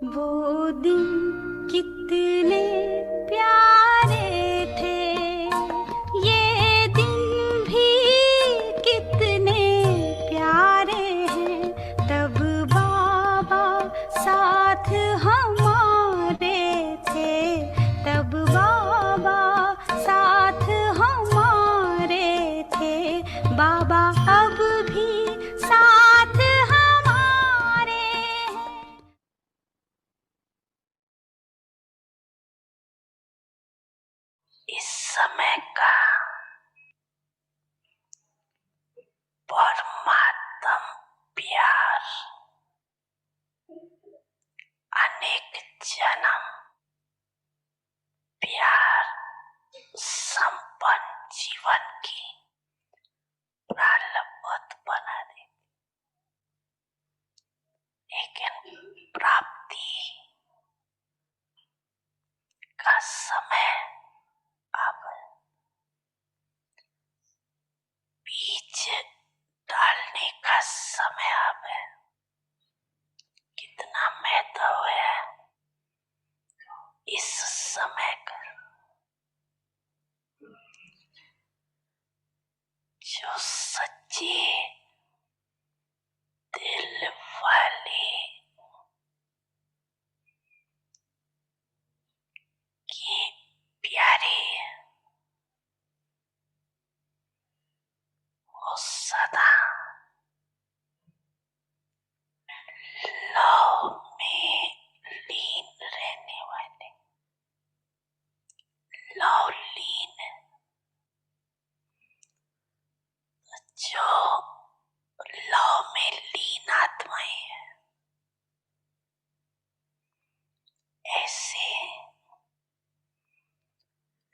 वो दिन कितने प्यारे थे, ये दिन भी कितने प्यारे हैं। तब बाबा साथ हमारे थे, तब बाबा साथ हमारे थे। बाबा अब भी साथ हमारे हैं। इस समय का परमात्म प्यार अनेक जन्म प्यार संपन्न जीवन की प्रारब्ध बना दे, लेकिन प्राप्ति का समय अब बीज डालने का समय अब है। कितना महत्व है इस समय का। जो सच्चे दिल वाले की प्यारे, वो सदा लव में लीन रहने वाले, लव लीन, जो लव में लीन आत्माएं हैं, ऐसे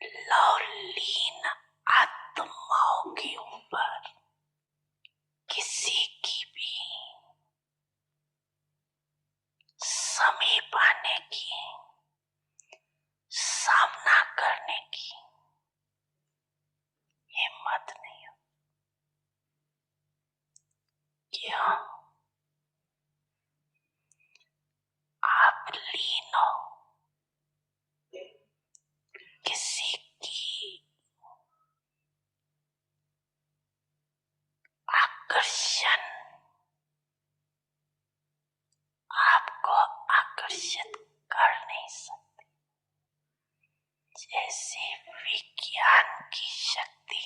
लव लीन आत्माओं के ऊपर किसी की भी समीप आने की, सामना करने की हिम्मत नहीं हो। क्यों? आप लीन हो किसी की आकर्षण, आपको आकर्षित कर नहीं सकती। जैसे विज्ञान की शक्ति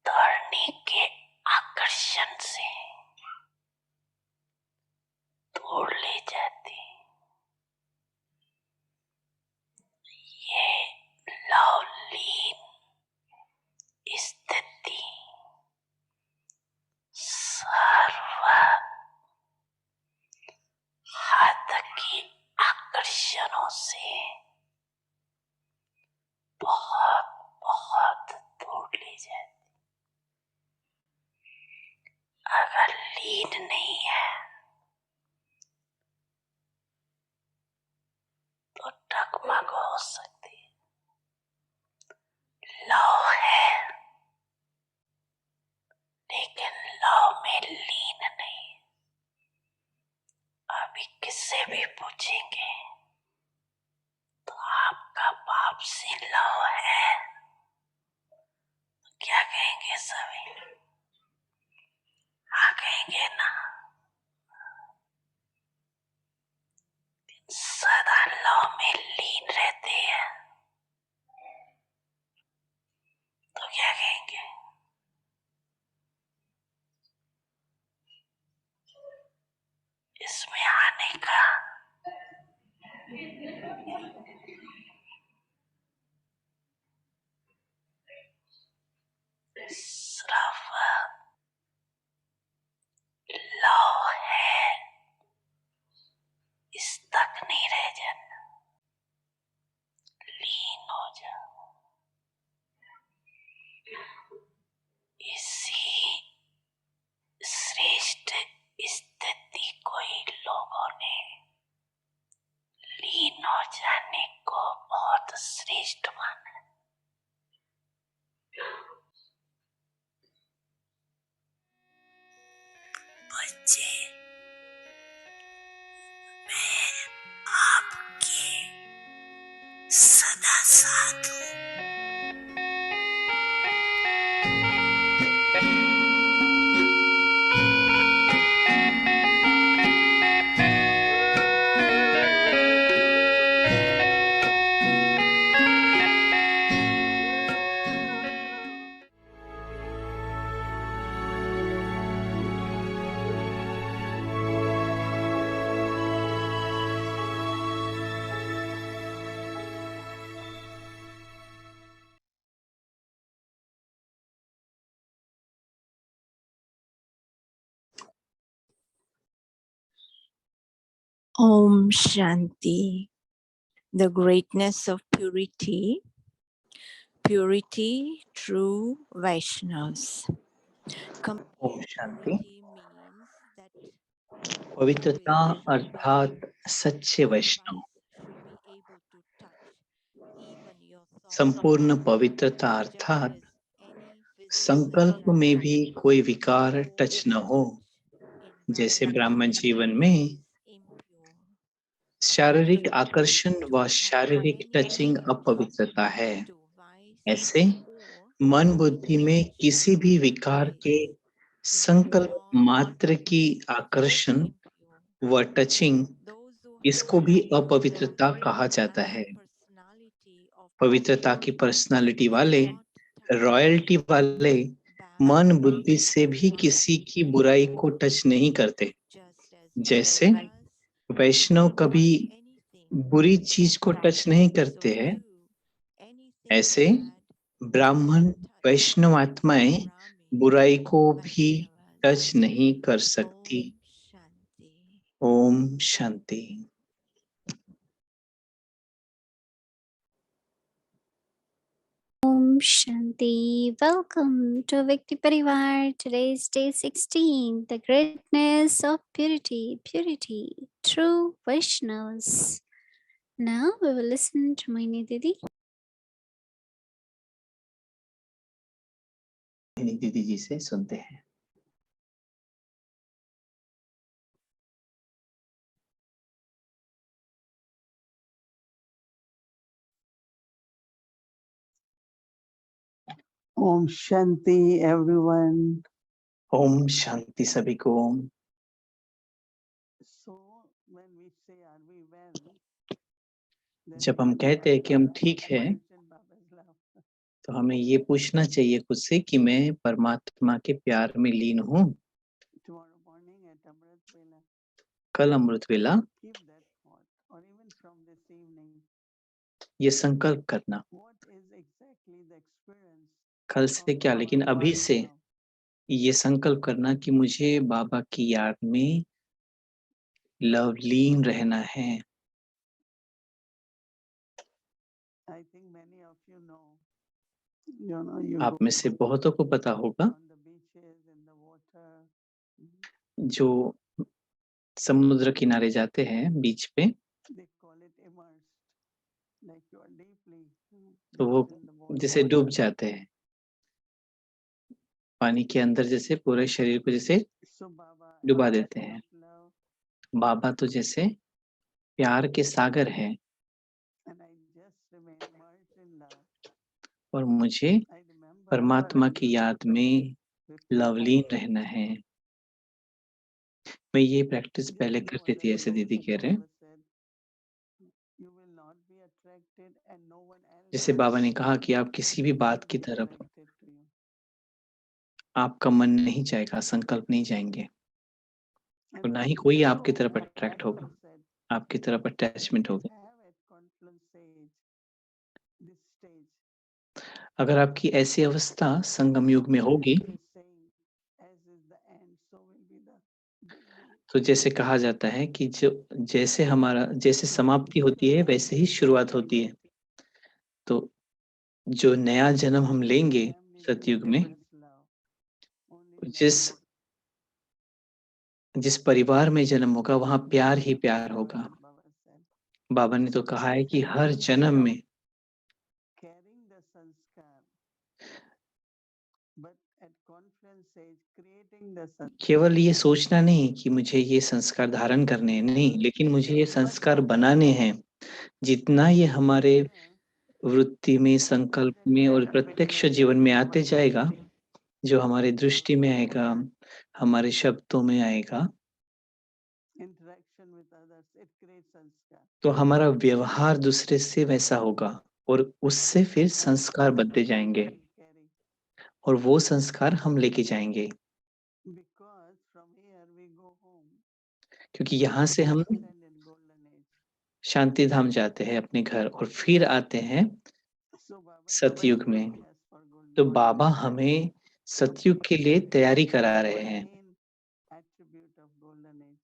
धरनी के आकर्षण से दूर ले जाती, ये लवलीन स्थिति सर्व हद की आकर्षणों से बहुत साधु। Om Shanti, the greatness of purity, purity through Vaishnavas. Om Shanti. Purity means that पवित्रता always should अर्थात be सच्चे वैष्णव। device should be able to touch even your thoughts. संपूर्ण पवित्रता Just अर्थात as any physical संकल्प में भी entity कोई विकार holds टच न हो। in जैसे Brahman ब्राह्मण जीवन is में impure. शारीरिक आकर्षण व शारीरिक टचिंग अपवित्रता है, ऐसे मन बुद्धि में किसी भी विकार के संकल्प मात्र की आकर्षण व टचिंग, इसको भी अपवित्रता कहा जाता है। पवित्रता की पर्सनालिटी वाले, रॉयल्टी वाले मन बुद्धि से भी किसी की बुराई को टच नहीं करते। जैसे वैष्णव कभी बुरी चीज को टच नहीं करते हैं, ऐसे ब्राह्मण वैष्णव आत्माएं बुराई को भी टच नहीं कर सकती। Om Shanti. Om Shanti. Welcome to Vikti Parivar. Today is day 16. The greatness of purity, purity through Vaishnavas. Now we will listen to Maini Didi. दीदी जी से सुनते हैं। Om Shanti, everyone. Om Shanti सभी को। So, when we say, are we well? जब हम कहते हैं कि हम ठीक हैं, तो हमें ये पूछना चाहिए खुद से कि मैं परमात्मा के प्यार में लीन हूँ। Tomorrow morning at Amrit Vela, कल अमृत वेला keep that thought, or even from this evening, ये संकल्प करना, what is exactly the experience कल से क्या लेकिन अभी से now? ये संकल्प करना कि मुझे बाबा की याद में लवलीन रहना है। I think many of you know, you आप में से बहुतों को पता होगा, on the beaches, in the water, जो समुद्र किनारे जाते हैं बीच पे, they call it immersed, like you are deeply तो वो in the water. जैसे डूब जाते हैं पानी के अंदर, जैसे पूरे शरीर को जैसे So Baba, डुबा as देते full हैं। of love, बाबा तो जैसे प्यार के सागर हैं and I just remain immersed in love. और मुझे I remember परमात्मा की याद में लवलीन रहना है। मैं ये प्रैक्टिस पहले करती थी, ऐसे दीदी कह रहे हैं। जैसे बाबा ने कहा कि आप किसी भी बात की तरफ आपका मन नहीं जाएगा, संकल्प नहीं जाएंगे, और ना ही कोई आपकी तरफ अट्रैक्ट होगा, आपकी तरफ अटैचमेंट होगा। अगर आपकी ऐसी अवस्था संगम युग में होगी, तो जैसे कहा जाता है कि जो जैसे समाप्ति होती है वैसे ही शुरुआत होती है। तो जो नया जन्म हम लेंगे सतयुग में, जिस परिवार में जन्म होगा वहां प्यार ही प्यार होगा। बाबा ने तो कहा है कि हर जन्म में केवल ये सोचना नहीं कि मुझे ये संस्कार धारण करने हैं, नहीं, लेकिन मुझे ये संस्कार बनाने हैं। जितना ये हमारे वृत्ति में, संकल्प में और प्रत्यक्ष जीवन में आते जाएगा, जो हमारी दृष्टि में आएगा, हमारे शब्दों में आएगा, interaction with others, it creates sanskar. तो हमारा व्यवहार दूसरे से वैसा होगा और उससे फिर संस्कार बनते जाएंगे Carry. और वो संस्कार हम लेके जाएंगे, Because from here we go home. क्योंकि यहाँ से हम Stand in golden age. शांति धाम जाते हैं अपने घर और फिर आते हैं So Baba is सतयुग में। preparing us for golden तो age. बाबा हमें सतयुग के लिए तैयारी करा रहे हैं। Main attribute of golden age.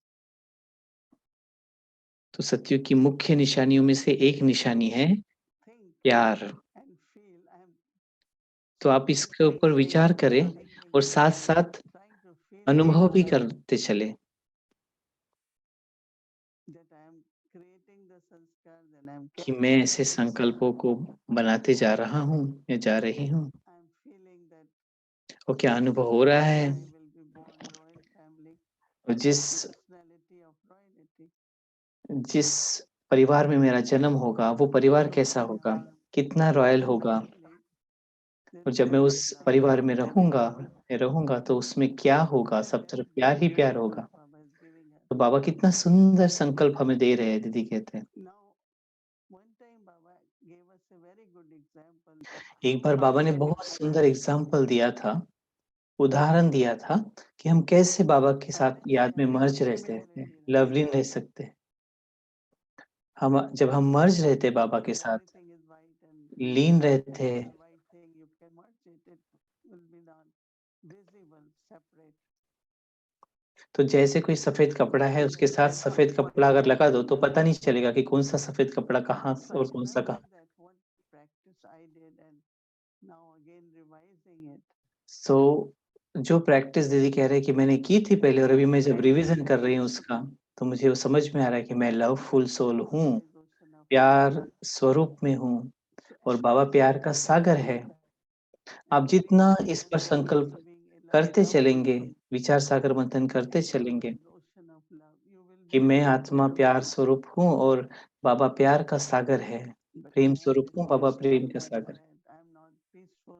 तो सतयुग की मुख्य निशानियों में से एक निशानी है Think प्यार। and feel. I am तो आप इसके ऊपर विचार करें और साथ साथ trying to feel अनुभव भी करते चले that I am creating the sanskar, then I am कि मैं ऐसे संकल्पों को बनाते जा रहा हूँ या जा रही हूँ। I am feeling that और क्या अनुभव हो रहा है, I will be born royal family, और जिस personality of royalty. जिस परिवार में मेरा जन्म होगा वो परिवार कैसा होगा, कितना रॉयल होगा, और जब मैं उस परिवार में रहूंगा तो उसमें क्या होगा, सब तरफ प्यार ही प्यार होगा। Baba is giving us. तो बाबा कितना सुंदर संकल्प हमें दे रहे हैं, दीदी कहते हैं। Now, one time Baba gave us a very good example. एक बार बाबा ने बहुत सुंदर एग्जाम्पल दिया था, उदाहरण दिया था कि हम कैसे बाबा के साथ याद में मर्ज रह सकते हैं, लवलीन रह सकते हैं। हम जब हम मर्ज रहते बाबा के साथ, Everything is white and लीन रहते, the white thing you can merge it, it will be not visible, separate. तो जैसे कोई सफेद कपड़ा है उसके साथ सफेद कपड़ा अगर लगा दो तो पता नहीं चलेगा कि कौन सा सफेद कपड़ा कहाँ So और I'm कौन सा learning कहाँ। that what practice I did and now again revising it. सो जो प्रैक्टिस दीदी कह रहे हैं कि मैंने की थी पहले और अभी मैं जब रिवीजन कर रही हूँ उसका, तो मुझे वो समझ में आ रहा है कि मैं लवफुल सोल हूँ, Baba is ocean of प्यार स्वरूप में हूँ So और as बाबा we प्यार go का on सागर है। and आप going जितना to इस पर ocean संकल्प of being a करते love चलेंगे, soul, विचार सागर मंथन करते and Baba चलेंगे is ocean of love, you will कि be मैं able आत्मा to प्यार स्वरूप हूँ और बाबा प्यार का सागर है, but प्रेम I am स्वरूप हूँ, बाबा peaceful प्रेम का in Sagar. my head. I am not peaceful.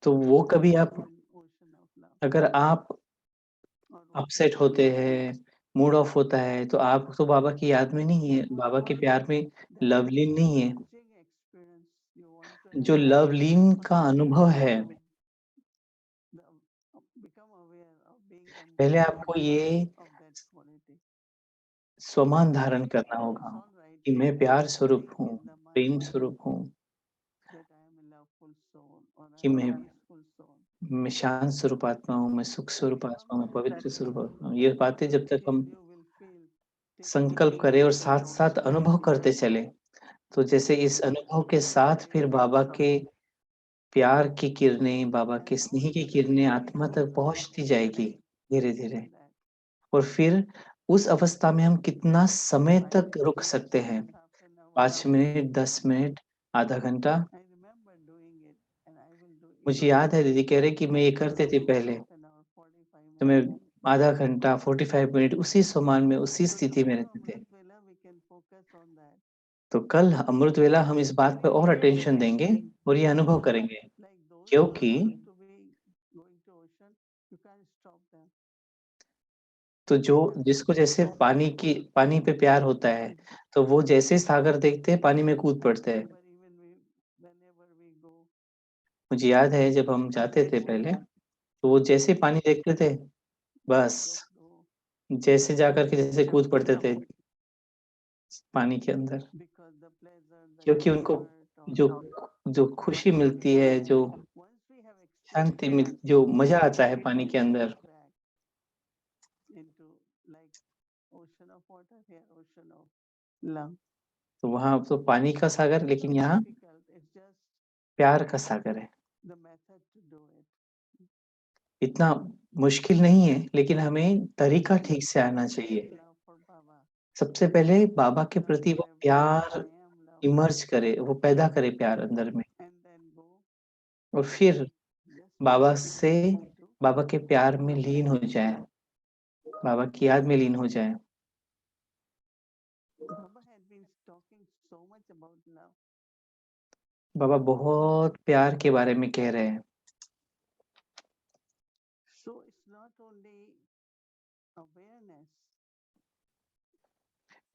तो वो कभी आप In ocean of love. अगर आप Or अपसेट होते हैं, मूड ऑफ होता है, तो आप तो बाबा की याद में नहीं है, बाबा के प्यार में that लवलीन नहीं है। merging experience you want to जो have, लवलीन first का you अनुभव have है, to become aware of being पहले unconscious आपको ये of that quality. स्वमान धारण Then करना it's होगा all right कि to मैं प्यार स्वरूप think हूँ, in the प्रेम mind स्वरूप हूँ, that I am a loveful soul or I कि am a मैं peaceful soul. मैं शांत स्वरूप आत्मा हूँ, मैं सुख But स्वरूप come आत्मा हूँ, मैं to पवित्र practice, स्वरूप आत्मा हूँ। ये बातें जब तक till हम you will feel taking संकल्प care करें और of the साथ साथ ocean of अनुभव करते चले, तो जैसे and इस अनुभव feel के the साथ फिर radiance बाबा of के प्यार की किरणें, बाबा and के how स्नेह की suddenly किरणें you आत्मा become तक पहुंचती जाएगी धीरे धीरे। in that. और फिर उस अवस्था में हम कितना समय 5 तक रुक minutes, सकते हैं, half an hour. 5 minute, 10 minute, आधा घंटा। I remember doing it and I will do it. मुझे याद है दीदी कह रहे कि मैं ये करते थे पहले, Half an hour, 45 तो मैं minutes. आधा घंटा 45 मिनट उसी समान में उसी So स्थिति में tomorrow रहते थे। Amrit Vela we can focus on that. तो कल अमृत वेला हम इस बात पे और अटेंशन देंगे और ये अनुभव करेंगे, Like those who क्योंकि want to be going to ocean, you can't stop them. तो जो जिसको जैसे पानी पे प्यार होता है, तो वो जैसे सागर देखते हैं पानी में कूद पड़ते हैं। Remember even whenever we go, मुझे याद है जब हम जाते थे पहले, तो वो जैसे पानी देखते थे, बस just go जैसे जाकर के जैसे कूद पड़ते थे पानी के अंदर, because the pleasure, the क्योंकि उनको comfort or जो जो खुशी मिलती है, जो once we have Shanti experienced that, जो मजा आता है पानी के अंदर, back into like ocean of water here, ocean of love. तो वहाँ तो पानी का सागर, लेकिन यहाँ Difficult. It's just प्यार का सागर है। the method to do it. इतना मुश्किल नहीं है, लेकिन हमें तरीका ठीक से आना चाहिए। Love for Baba. सबसे पहले बाबा के Love प्रति for वो everyone. प्यार I am love इमर्ज करे, वो पैदा करे प्यार अंदर में, and then go और फिर just बाबा feel से into बाबा के प्यार में लीन हो जाए, बाबा की याद में लीन हो जाए। Baba had been talking so much about love बाबा बहुत प्यार के बारे में कह रहे हैं। So it's not only awareness.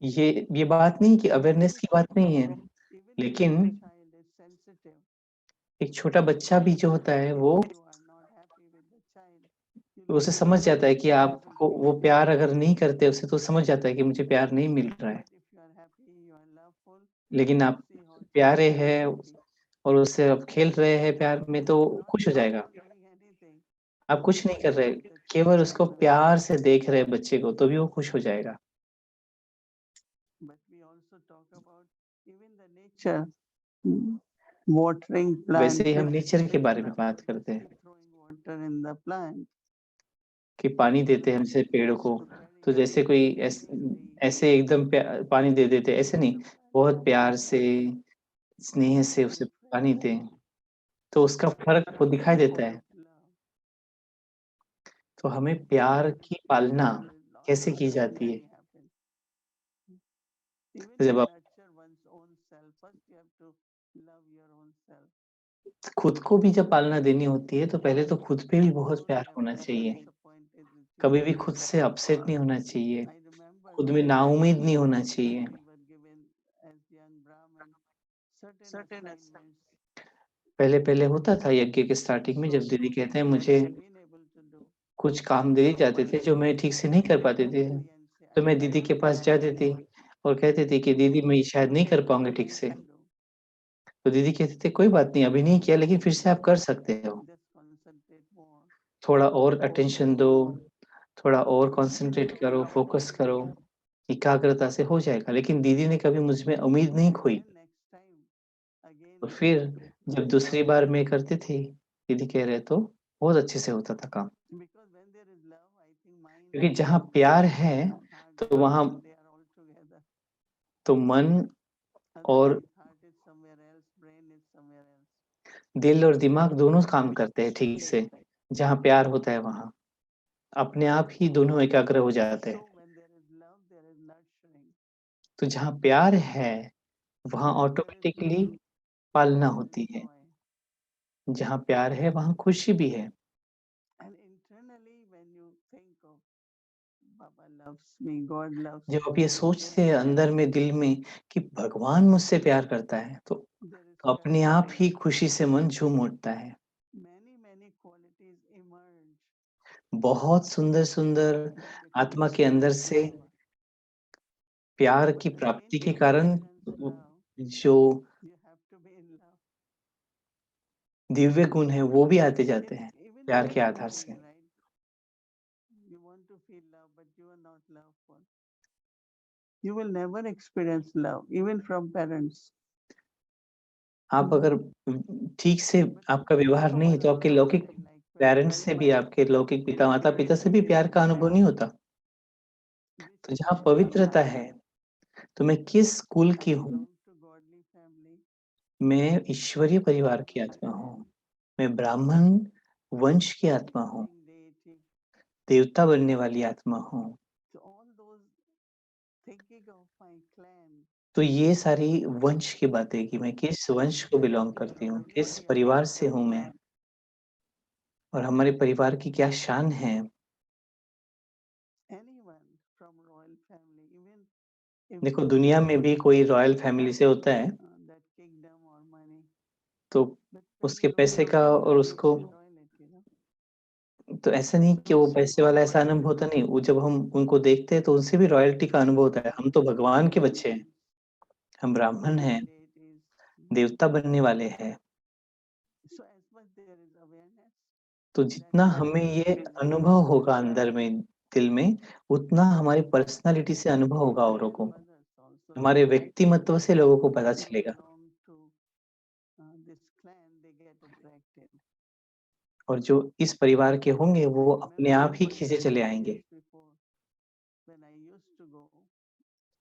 ये बात नहीं कि अवेयरनेस की बात नहीं है, Even लेकिन when the child is sensitive, एक छोटा बच्चा भी जो होता है वो you are not happy with the child. You उसे look समझ at जाता है the कि child आपको and वो प्यार अगर नहीं करते उसे तो समझ जाता है कि मुझे प्यार नहीं मिल रहा है। but if you are happy, you are loveful, लेकिन you आप see how child प्यारे is हैं happy. और उससे आप खेल रहे हैं प्यार में तो Not खुश हो जाएगा। doing anything. आप कुछ नहीं कर रहे, But the केवल child उसको is very प्यार से happy. देख रहे बच्चे को तो भी वो खुश हो जाएगा। But we also talk about even the nature, mm, watering plant, वैसे ही हम नेचर के बारे में बात करते हैं throwing water in the plant. कि पानी देते हैं जैसे पेड़ों को, तो जैसे कोई ऐसे एकदम पानी दे देते ऐसे नहीं, बहुत प्यार से स्नेह से उसे पानी दें तो उसका फर्क आपको दिखाई देता है। तो हमें प्यार की पालना कैसे की जाती है? Even जब to आप nurture one's own self, first you have to love your own self. खुद को भी जब पालना देनी होती है तो पहले तो खुद पे भी बहुत प्यार होना चाहिए। Disappointed with you. कभी भी खुद से अपसेट नहीं होना चाहिए, I remember खुद में नाउम्मीद नहीं होना चाहिए। we were given as young Brahmin certain assignments. पहले होता था यज्ञ के स्टार्टिंग में जब दीदी कहते हैं मुझे Been able to do. कुछ काम दे जाते थे जो मैं ठीक से नहीं कर पाती थी, तो मैं दीदी के पास जाती थी और कहती थी कि दीदी मैं ये शायद नहीं कर पाऊँगी ठीक से। तो दीदी कहते थे कोई बात नहीं, अभी नहीं किया लेकिन फिर से आप कर सकते हो। Just concentrate more. थोड़ा और अटेंशन दो, थोड़ा और कॉन्सन्ट्रेट करो, फ़ोकस करो, एकाग्रता से हो जाएगा। लेकिन दीदी ने कभी मुझ में उम्मीद नहीं खोई। Then next time again और you फिर have to जब दूसरी बार मैं करती थी, दीदी कह रहे तो बहुत अच्छे से होता था काम। because when there is love, I think mind क्योंकि and जहाँ प्यार है, heart तो वहाँ they are all together. तो मन और Otherwise, heart is somewhere else, brain is somewhere else. दिल और दिमाग दोनों काम करते हैं ठीक से। जहाँ प्यार होता है वहाँ, अपने आप ही दोनों एकाग्र हो जाते हैं। So when there is love, there is nurturing. तो जहाँ प्यार है, वहाँ When there is automatically love, पालना there होती is है। joy. जहाँ प्यार है, वहाँ खुशी भी है। And internally, when you think of Baba loves me, God loves जब आप me, ये सोचते हैं अंदर में, दिल में कि भगवान मुझसे प्यार करता है, तो there is अपने आप ही खुशी से मन झूम उठता है। many qualities emerge बहुत सुंदर-सुंदर that आत्मा become के अंदर से Baba. प्यार But की the main प्राप्ति के कारण conditions love. जो You have to be in love. Divya गुण हैं, वो भी आते जाते हैं, Even प्यार you के are आधार loving, से। right? You want to feel love, but you are not loveful. You will never experience love, even from parents. आप अगर ठीक से आपका व्यवहार नहीं है, तो आपके लौकिक पेरेंट्स से भी, आपके लौकिक पिता माता-पिता से भी प्यार का अनुभव नहीं होता। तो जहाँ पवित्रता है, तो मैं किस कुल की हूँ? Belong to godly family. मैं ईश्वरीय परिवार की आत्मा हूँ। मैं ब्राह्मण वंश की आत्मा हूँ, Being deity. देवता बनने वाली आत्मा हूँ। So all those thinking of my clan, तो ये सारी वंश की बातें कि मैं किस वंश को बिलॉन्ग करती हूँ, किस परिवार से हूँ मैं और हमारे परिवार की क्या शान है। anyone from royal family, even if देखो they दुनिया have में भी कोई रॉयल फैमिली से होता है, that kingdom or money, तो but when उसके you don't पैसे have का that, और you उसको feel loyalty, no? तो ऐसा नहीं कि वो पैसे वाला ऐसा अनुभव होता नहीं, वो जब हम उनको देखते हैं तो उनसे भी रॉयल्टी का अनुभव होता है। हम तो भगवान के बच्चे हैं, हम ब्राह्मण हैं, Deities. देवता बनने वाले हैं। So as much there is awareness, तो जितना हमें ये अनुभव होगा अंदर में, दिल में, उतना हमारी पर्सनैलिटी से अनुभव होगा औरों को। others also. हमारे व्यक्तिमत्व से लोगों को पता Who चलेगा belong to this clan, they get attracted. और जो इस परिवार के होंगे वो I अपने remember आप ही many खींचे चले आएंगे। years before when I used to go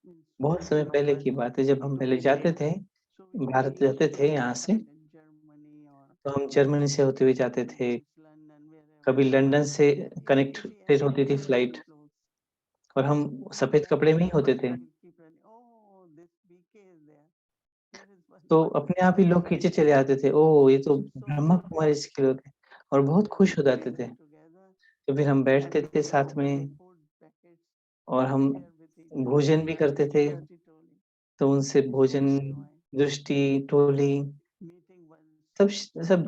in बहुत Sweden समय or पहले की Bali बात है, जब हम पहले जाते थे, so we भारत used जाते to थे यहाँ से, in Germany or तो हम जर्मनी से होते हुए जाते थे, London, wherever. कभी लंदन से Easily कनेक्टेड होती थी everyone फ्लाइट wears clothes. और हम सफ़ेद कपड़े में ही होते थे। Will keep running. Oh, this BK is there. Here is one तो अपने आप ही लोग खींचे चले आते थे, ओह ये तो ब्रह्मा कुमारी के लोग हैं, और बहुत खुश हो जाते थे। तो फिर हम बैठते थे साथ में और हम भोजन भी करते थे, तो उनसे भोजन, दृष्टि, टोली सब सब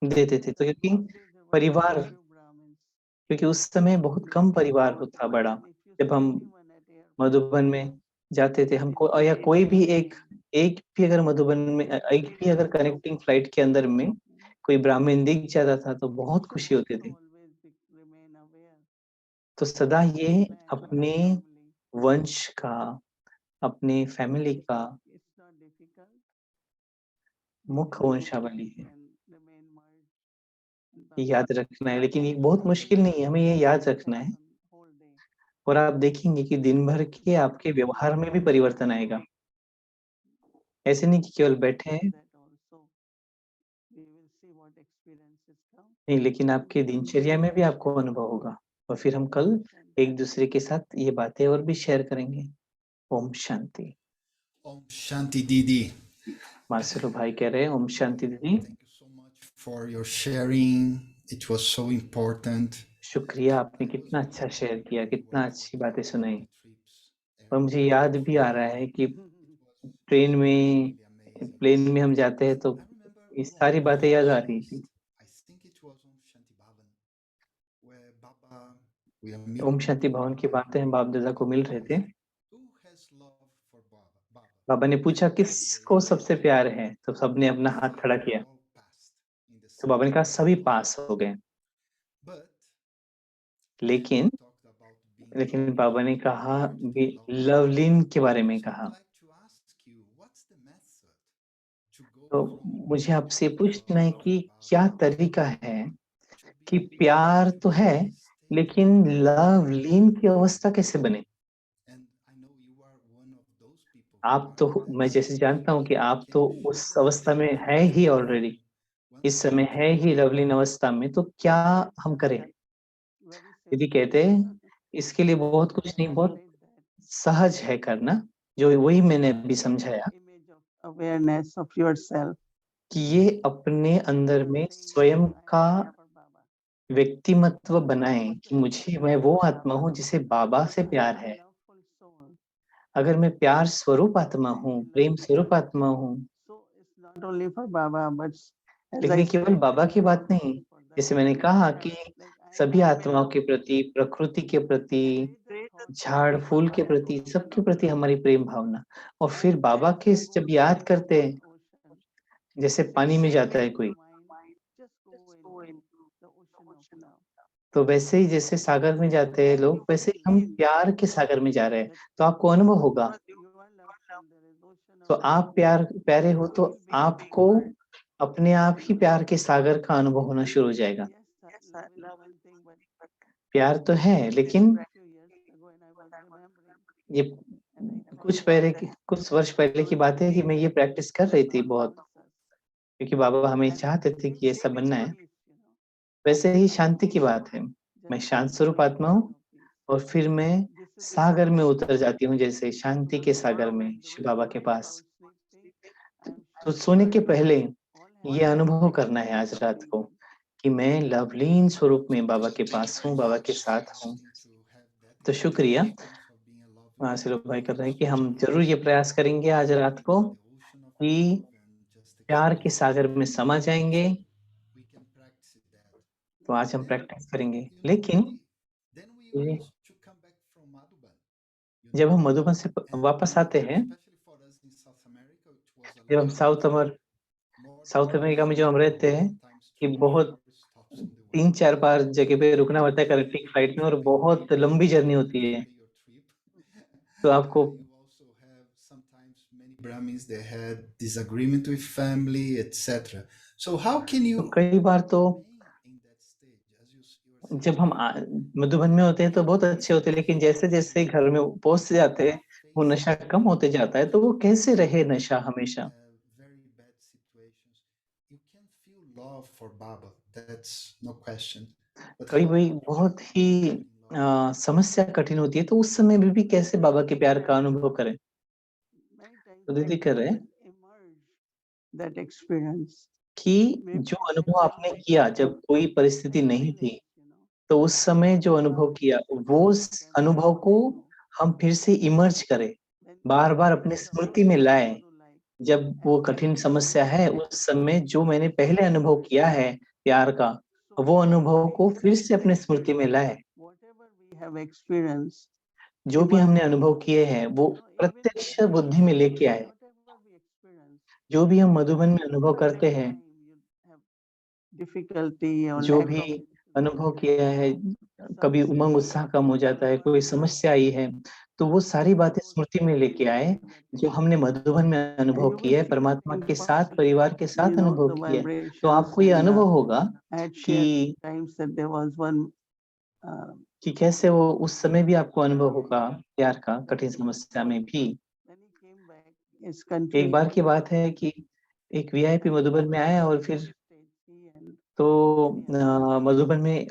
देते थे। तो क्योंकि परिवार, क्योंकि उस समय बहुत कम परिवार था बड़ा। जब हम मधुबन में जाते थे, हमको या कोई भी एक एक भी अगर मधुबन में एक भी अगर कनेक्टिंग फ्लाइट के अंदर में कोई ब्राह्मण दिख जाता था तो बहुत खुशी होती थी। तो सदा ये अपने वंश का, अपने फैमिली का मुख्य वंशावली है, ये याद रखना है। लेकिन ये बहुत मुश्किल नहीं है, हमें ये याद रखना है। और आप देखेंगे कि दिन भर के आपके व्यवहार में भी परिवर्तन आएगा। ऐसे नहीं कि केवल बैठे हैं, नहीं, लेकिन आपके दिनचर्या में भी आपको अनुभव होगा। और फिर हम कल एक दूसरे के साथ ये बातें और भी शेयर करेंगे। Om Shanti. Om Shanti Didi. Marcelo भाई कह रहे हैं ओम शांति दीदी। Thank you so much for your sharing. It was so important. शुक्रिया, आपने कितना अच्छा शेयर किया, कितना अच्छी बातें सुनाई। और मुझे याद भी आ रहा है कि ट्रेन में, प्लेन में हम जाते हैं तो ये सारी बातें याद आ रही थी। I think it was Om Shanti Bhavan, where Baba, we are Om meeting शांति भवन की बातें हम बाप दादा को मिल रहे थे। who has love for Baba. बाबा ने पूछा किसको सबसे प्यार है, तो सबने अपना हाथ खड़ा किया। All passed in the तो बाबा ने कहा सभी पास हो गए। But लेकिन talked about being लेकिन loved. बाबा ने कहा भी लवलीन के बारे में So I'd कहा। like to ask you, what's the method to go तो from मुझे being आपसे in पूछना है love कि for क्या Baba तरीका है to कि being प्यार तो है, state लेकिन लवलीन की अवस्था कैसे बने। And I know you are one of those people. आप तो, मैं जैसे जानता हूँ कि आप तो उस अवस्था में है ही ऑलरेडी, इस समय है ही लवलीन अवस्था में, तो क्या हम करें। यदि कहते हैं इसके लिए बहुत कुछ नहीं, बहुत सहज है करना, जो वही मैंने अभी समझाया awareness of yourself. कि ये अपने अंदर में स्वयं का व्यक्तिमत्व बनाएं कि मुझे, मैं वो आत्मा हूँ जिसे बाबा से प्यार है। अगर मैं प्यार स्वरूप आत्मा हूँ, प्रेम स्वरूप आत्मा हूँ, So it's not only for Baba, but as लेकिन I ये केवल said, बाबा की बात नहीं। जैसे मैंने कहा कि सभी I आत्माओं के प्रति, प्रकृति के प्रति, झाड़ फूल के प्रति, सबके प्रति हमारी प्रेम भावना। और फिर बाबा के जब याद करते हैं, जैसे पानी में जाता है कोई, तो वैसे ही जैसे सागर में जाते हैं लोग, वैसे ही हम प्यार के सागर में जा रहे हैं। तो आपको अनुभव होगा, तो आप प्यारे हो तो आपको अपने आप ही प्यार के सागर का अनुभव होना शुरू हो जाएगा। प्यार तो है, लेकिन ये कुछ वर्ष पहले की बात है कि मैं ये प्रैक्टिस कर रही थी बहुत, क्योंकि बाबा हमें चाहते थे कि ऐसा बनना है। वैसे ही शांति की बात है, मैं शांत स्वरूप आत्मा हूँ और फिर मैं सागर में उतर जाती हूँ, जैसे शांति के सागर में शिव बाबा के पास। तो सोने के पहले ये अनुभव करना है आज रात को कि मैं लवलीन स्वरूप में बाबा के पास हूँ, बाबा के साथ हूँ। तो शुक्रिया, आशीर्वाद भाई कर रहे हैं कि हम जरूर ये प्रयास करेंगे आज रात को कि प्यार के सागर में समा जाएंगे। तो आज हम प्रैक्टिस करेंगे। लेकिन ये जब हम मधुबन से वापस आते हैं, जब हम साउथ अमेरिका में जो हम रहते हैं, कि बहुत 3-4 बार जगह पे रुकना पड़ता है कनेक्टिंग फ्लाइट में और बहुत लंबी जर्नी होती है। तो आपको many Brahmins they had disagreement with family, etc. So how can तो you कई बार तो in that stage as you were saying? जब हम मधुबन में होते हैं तो बहुत अच्छे होते हैं, लेकिन जैसे जैसे घर में पहुंच जाते हैं वो नशा कम होते जाता है। तो वो कैसे रहे नशा हमेशा। Very bad situations. You can feel love for Baba. That's no question. But कई how भाई बहुत ही समस्या कठिन होती है, तो उस समय भी कैसे बाबा के प्यार का अनुभव करें। तो दीदी कर रहे हैं emerge that experience. कि Maybe जो at अनुभव that आपने time किया जब कोई परिस्थिति नहीं थी, तो उस समय जो अनुभव किया वो अनुभव को हम फिर से इमर्ज करें, बार-बार अपनी स्मृति में लाएं। जब वो कठिन समस्या है उस समय जो मैंने पहले अनुभव किया है प्यार का, वो अनुभव को फिर से अपने स्मृति में लाएं। whatever we have experienced, जो भी हमने अनुभव किए हैं वो प्रत्यक्ष बुद्धि में लेके आए। whatever we experience, जो भी हम मधुबन में अनुभव करते हैं, difficulty or जो lack भी of अनुभव किया है, कभी उमंग उत्साह कम हो जाता है, कोई समस्या आई है, तो वो सारी बातें स्मृति में लेके आए, जो हमने मधुबन में अनुभव किया है, परमात्मा के साथ, परिवार के साथ अनुभव किया है। तो आपको ये अनुभव होगा कि times that there was one कि कैसे वो उस समय भी आपको अनुभव होगा प्यार का, कठिन समस्या में भी। when he came back his country, एक बार की बात है कि एक वीआईपी मधुबन में आया और फिर तो मधुबन में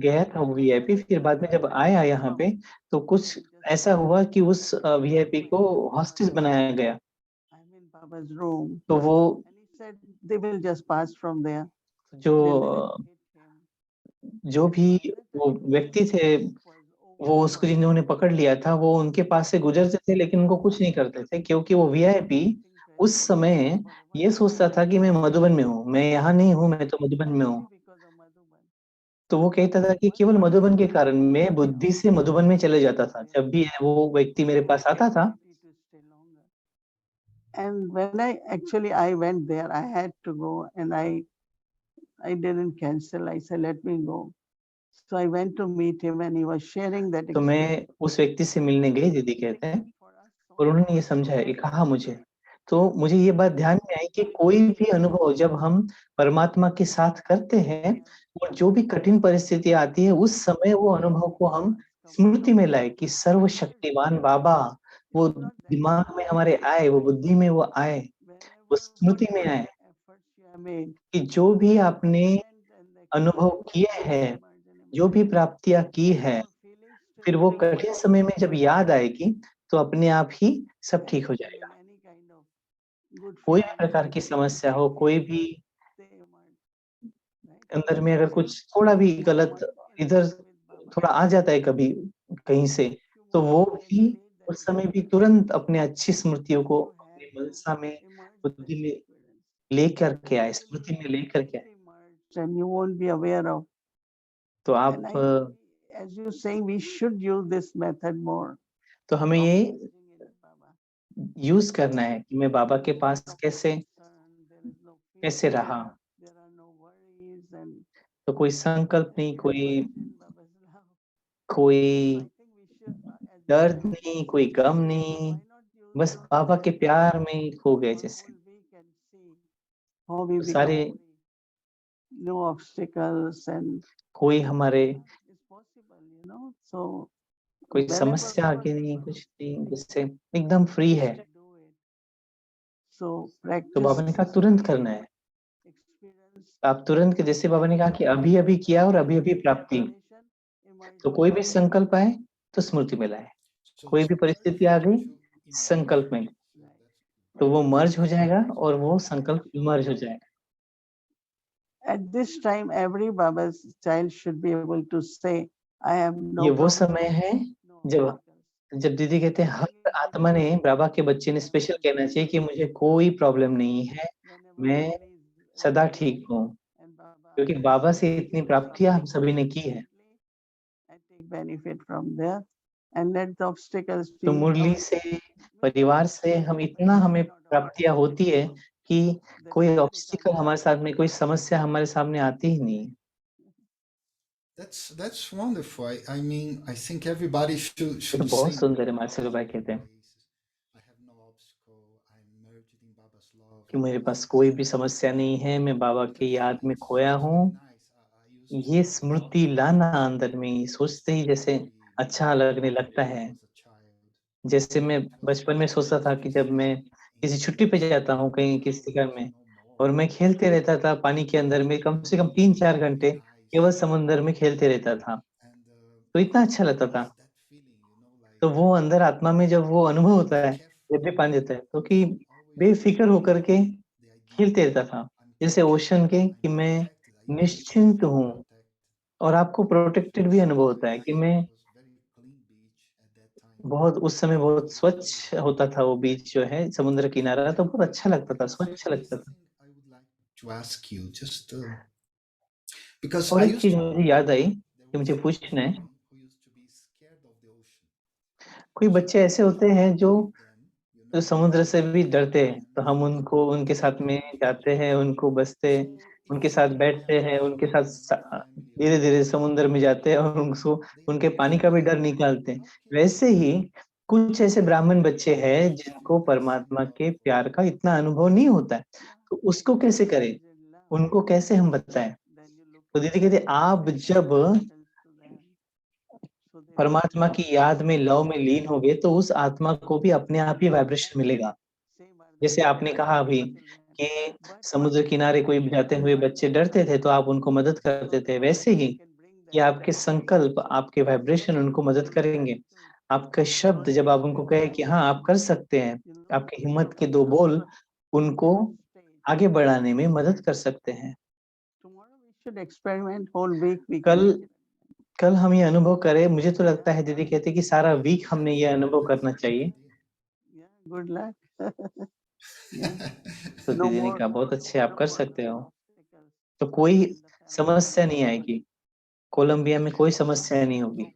गया था वो वीआईपी, फिर बाद में जब आया यहाँ पे तो कुछ ऐसा हुआ कि उस वीआईपी को हॉस्टेज बनाया गया। I'm in Baba's room, तो वो and he said they will just pass from there. जो They'll hit him. जो भी वो व्यक्ति थे, वो उसको जिन्होंने पकड़ लिया था, वो उनके पास से गुजरते थे लेकिन उनको कुछ नहीं करते थे, क्योंकि वो वीआईपी उस समय ये सोचता था कि मैं मधुबन में हूँ, मैं यहाँ नहीं हूँ, मैं तो मधुबन में हूँ। तो वो कहता था कि केवल मधुबन के कारण मैं बुद्धि से मधुबन में चले जाता था। जब भी वो व्यक्ति मेरे पास आता था, And when I went there, I had to go, and I didn't cancel. I said, let me go. So I went to meet him, and he was sharing that. तो मैं उस व्यक्ति से मिलने गई, दीदी कहते हैं, और उन्होंने ये समझाया, ये कहा मुझे। तो मुझे ये बात ध्यान में आई कि कोई भी अनुभव जब हम परमात्मा के साथ करते हैं और जो भी कठिन परिस्थिति आती है, उस समय वो अनुभव को हम स्मृति में लाए कि सर्वशक्तिमान बाबा वो दिमाग में हमारे आए, वो बुद्धि में वो आए, वो स्मृति में आए कि जो भी आपने अनुभव किए हैं, जो भी प्राप्तियां की है, फिर वो कठिन समय में जब याद आएगी तो अपने आप ही सब ठीक हो जाएगा। कोई भी प्रकार की समस्या हो, कोई भी अंदर में अगर कुछ थोड़ा भी गलत इधर थोड़ा आ जाता है कभी कहीं से, तो वो भी उस समय भी तुरंत अपने अच्छी स्मृतियों को अपनी मनसा में, बुद्धि में लेकर के आए, स्मृति में लेकर के आए। And you won't be aware of. तो आप As you saying, we should use this method more. तो हमें ये यूज करना है कि मैं बाबा के पास कैसे रहा। तो कोई संकल्प नहीं, कोई दर्द नहीं, कोई गम नहीं, बस बाबा के प्यार में खो गए जैसे। तो सारे no obstacles and कोई हमारे so कोई समस्या आगे नहीं, कुछ नहीं, जैसे एकदम फ्री है। so तो बाबा ने कहा तुरंत करना है। आप तुरंत के, जैसे बाबा ने कहा कि अभी अभी किया और अभी अभी प्राप्ति। तो कोई भी संकल्प आए तो स्मृति में लाए, कोई भी परिस्थिति आ गई संकल्प में, तो वो मर्ज हो जाएगा और वो संकल्प इमर्ज हो जाएगा। At this time, every Baba's child should be able to say, I am no. ये वो समय है जब दीदी कहते हैं हर आत्मा ने, बाबा के बच्चे ने स्पेशल कहना चाहिए कि मुझे कोई प्रॉब्लम नहीं है, मैं सदा ठीक हूँ, क्योंकि बाबा से इतनी प्राप्तियां हम सभी ने की है। तो मुरली से, परिवार से हम इतना, हमें प्राप्तियां होती है कि कोई ऑब्स्टिकल हमारे साथ में, कोई समस्या हमारे सामने आती ही नहीं। That's wonderful. I mean, I think everybody should तो बहुत say सुंदर है। मार्सेलो भाई कहते हैं I have no obstacle. I'm merged in Baba's love. कि मेरे पास कोई भी समस्या नहीं है, मैं बाबा की याद में खोया हूँ। ये स्मृति लाना अंदर में, सोचते ही जैसे अच्छा लगने लगता है। जैसे मैं बचपन में सोचता था कि जब मैं किसी छुट्टी पे जाता हूँ कहीं किसी घर में, और मैं खेलते रहता था पानी के अंदर में, कम से कम 3-4 घंटे केवल समुद्र में खेलते रहता था, तो इतना अच्छा लगता था। तो वो अंदर आत्मा में जब वो अनुभव होता है जब भी पानी देता है तो कि बेफिक्र होकर के खेलते रहता था, जैसे ओशन के कि मैं निश्चिंत हूँ और आपको प्रोटेक्टेड भी अनुभव होता है कि मैं बहुत उस समय बहुत स्वच्छ होता था वो बीच जो है समुद्र किनारा, तो बहुत अच्छा लगता था, स्वच्छ लगता था। to ask you just because और I एक used चीज to मुझे know याद आई there कि was मुझे a kid पूछना of है, mine who used to be scared of the ocean. कोई So बच्चे ऐसे होते हैं जो then, you जो know, समुद्र से भी डरते हैं, तो हम and उनको उनके साथ में जाते हैं, उनको बसते, so उनके it's साथ बैठते हैं, उनके साथ धीरे धीरे समुद्र में जाते हैं और उनको उनके पानी का भी डर निकालते हैं। वैसे ही कुछ ऐसे ब्राह्मण बच्चे हैं जिनको परमात्मा के प्यार का इतना अनुभव नहीं होता है, तो उसको कैसे करें, उनको कैसे हम बताएं? तो दीदी कहते आप जब परमात्मा की याद में लव में लीन होगे तो उस आत्मा को भी अपने आप ही वाइब्रेशन मिलेगा। जैसे आपने कहा अभी कि समुद्र किनारे कोई जाते हुए बच्चे डरते थे तो आप उनको मदद करते थे, वैसे ही कि आपके संकल्प, आपके वाइब्रेशन उनको मदद करेंगे। आपका शब्द जब आप उनको कहे कि हाँ आप कर सकते हैं, आपकी हिम्मत के दो बोल उनको आगे बढ़ाने में मदद कर सकते हैं। कल कल हम ये अनुभव करें, मुझे तो लगता है दीदी कहते कि सारा वीक हमने ये अनुभव करना चाहिए। Good luck. तो दीदी ने कहा बहुत अच्छे, आप कर सकते हो, तो कोई समस्या नहीं आएगी, कोलंबिया में कोई समस्या नहीं होगी,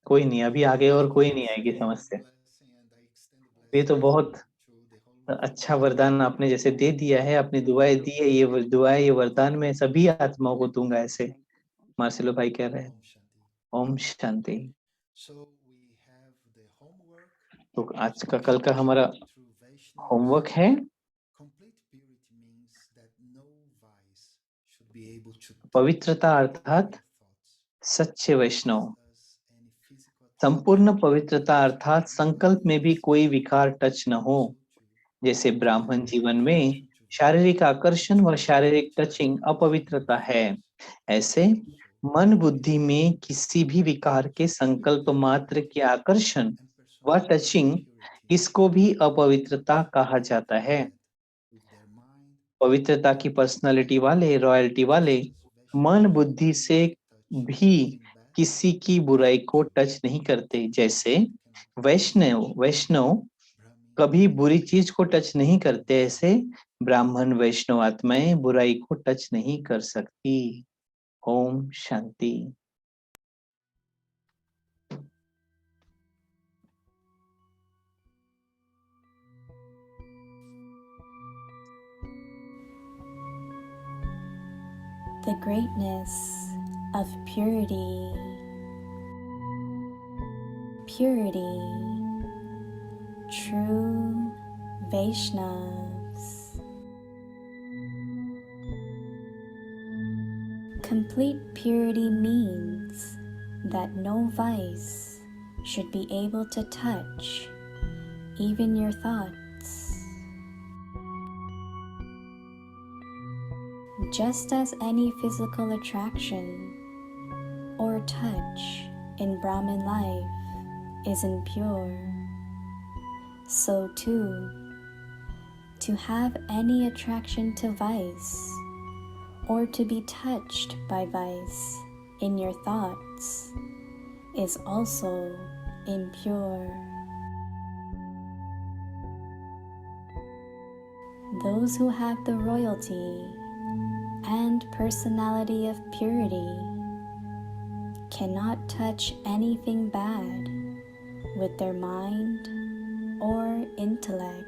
कोई नहीं, अभी आगे और कोई नहीं आएगी समस्या। ये तो बहुत अच्छा वरदान आपने जैसे दे दिया है, आपने दुआएं दी है, ये दुआएं ये वरदान मैं सभी आत्माओं को दूंगा ऐसे। मार्सेलो भाई कह रहे हैं Om Shanti. So we have the homework. तो आज का कल का हमारा Through Vaishnavas, होमवर्क है, complete purity means that no vice should be able to touch पवित्रता our अर्थात thoughts, सच्चे वैष्णव। us any physical संपूर्ण attraction, पवित्रता अर्थात संकल्प में भी कोई विकार टच न हो। जैसे so ब्राह्मण to जीवन have में attraction to शारीरिक vice, आकर्षण व शारीरिक टचिंग अपवित्रता है, ऐसे मन बुद्धि में किसी भी विकार के संकल्प मात्र के आकर्षण व टचिंग, इसको भी अपवित्रता कहा जाता है। with their mind, पवित्रता की पर्सनालिटी वाले, रॉयल्टी वाले मन बुद्धि से भी किसी की बुराई को टच नहीं करते। जैसे वैष्णव वैष्णव कभी बुरी चीज को टच नहीं करते, ऐसे ब्राह्मण वैष्णव आत्माएं बुराई को टच नहीं कर सकती। Om Shanti. The greatness of purity. Purity. True Vaishnavas. Complete purity means that no vice should be able to touch even your thoughts. Just as any physical attraction or touch in Brahmin life is impure, so too, to have any attraction to vice or to be touched by vice in your thoughts is also impure. Those who have the royalty and personality of purity cannot touch anything bad with their mind or intellect.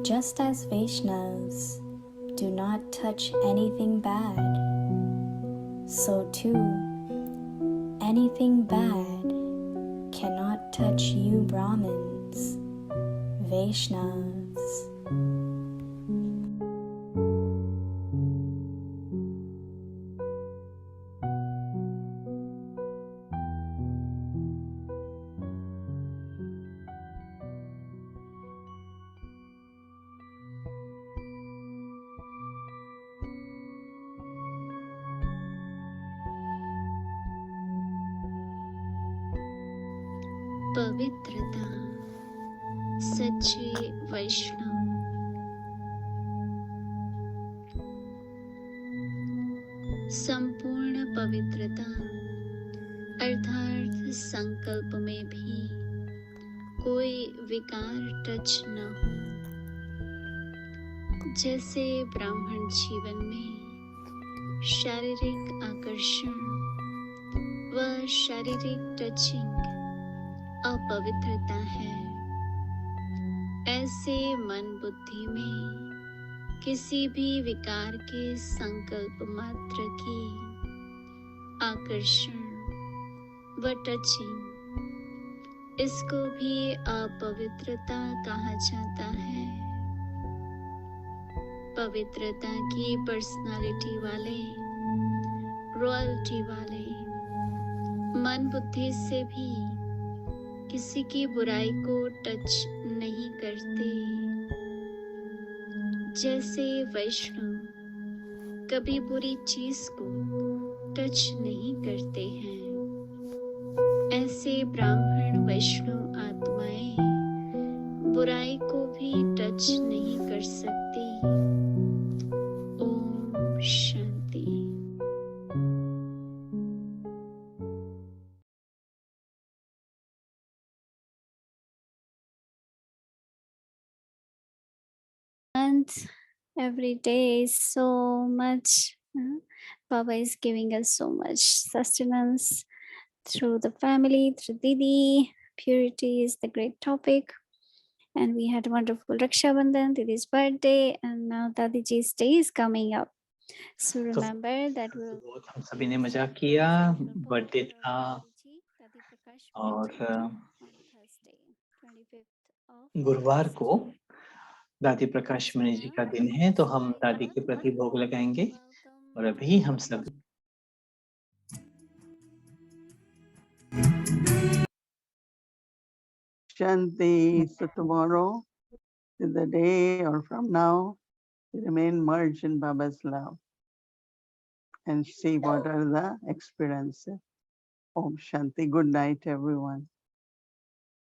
Just as Vaishnavas do not touch anything bad, so too, anything bad cannot touch you Brahmins, Vaishnavas. पवित्रता, सच्चे वैष्णव। संपूर्ण पवित्रता अर्थात संकल्प में भी कोई विकार टच न हो। जैसे ब्राह्मण जीवन में शारीरिक आकर्षण व शारीरिक टचिंग अपवित्रता है, ऐसे मन बुद्धि में किसी भी विकार के संकल्प मात्र की आकर्षण व टचिंग, इसको भी अपवित्रता कहा जाता है। पवित्रता की पर्सनालिटी वाले, रॉयल्टी वाले मन बुद्धि से भी किसी की बुराई को टच नहीं करते। जैसे वैष्णव कभी बुरी चीज को टच नहीं करते हैं, ऐसे ब्राह्मण वैष्णव आत्माएं बुराई को भी टच नहीं कर सकती। Om Shanti. And every day is so much, Baba is giving us so much sustenance through the family, through Didi. Purity is the great topic. And we had wonderful Raksha Bandhan, Didi's birthday, and now Dadiji's day is coming up. So remember that we'll बहुत हम सभी ने मजाक किया, birthday था और गुरुवार को दादी प्रकाश मणि जी का दिन है, तो हम दादी के प्रति भोग लगाएंगे। और अभी हम सब Shanti. So tomorrow is the day, or from now, we remain merged in Baba's love and see what are the experiences. Om Shanti. Good night, everyone.